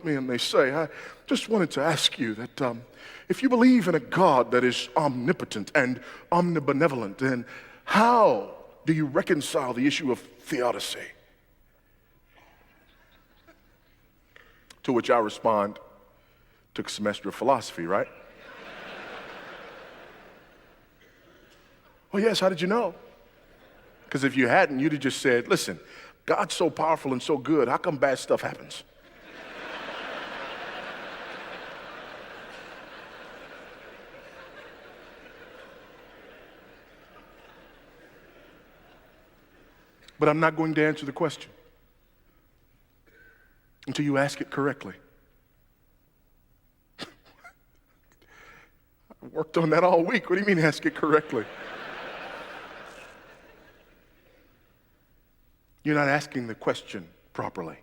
me and they say, I just wanted to ask you that if you believe in a God that is omnipotent and omnibenevolent, then how do you reconcile the issue of theodicy? To which I respond, took a semester of philosophy, right? Well, yes, how did you know? Because if you hadn't, you'd have just said, listen, God's so powerful and so good, how come bad stuff happens? But I'm not going to answer the question until you ask it correctly. I worked on that all week. What do you mean ask it correctly? You're not asking the question properly.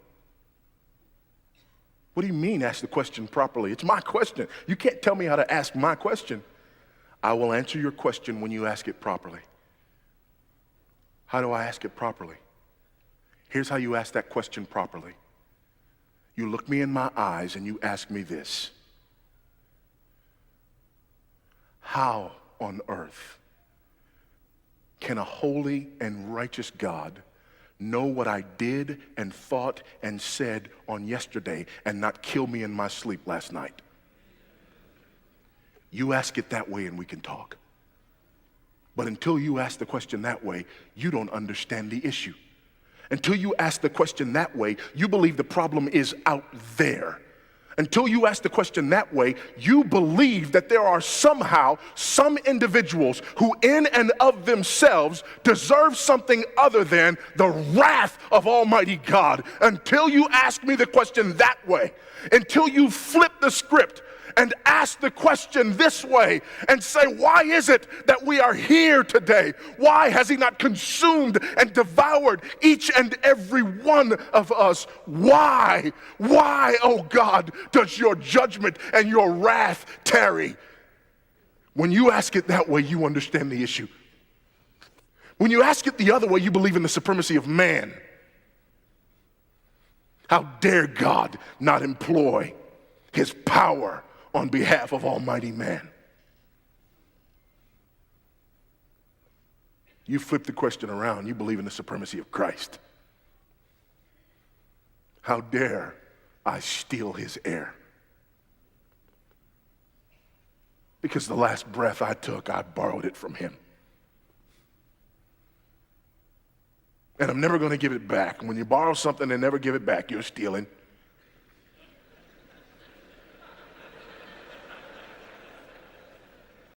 What do you mean ask the question properly? It's my question. You can't tell me how to ask my question. I will answer your question when you ask it properly. How do I ask it properly? Here's how you ask that question properly. You look me in my eyes and you ask me this. How on earth can a holy and righteous God know what I did and thought and said on yesterday and not kill me in my sleep last night? You ask it that way and we can talk. But until you ask the question that way, you don't understand the issue. Until you ask the question that way, you believe the problem is out there. Until you ask the question that way, you believe that there are somehow some individuals who in and of themselves deserve something other than the wrath of Almighty God. Until you ask me the question that way, until you flip the script and ask the question this way and say, why is it that we are here today? Why has he not consumed and devoured each and every one of us? Why, oh God, does your judgment and your wrath tarry? When you ask it that way, you understand the issue. When you ask it the other way, you believe in the supremacy of man. How dare God not employ his power on behalf of almighty man? You flip the question around, you believe in the supremacy of Christ. How dare I steal his air? Because the last breath I took, I borrowed it from him. And I'm never going to give it back. When you borrow something and never give it back, you're stealing.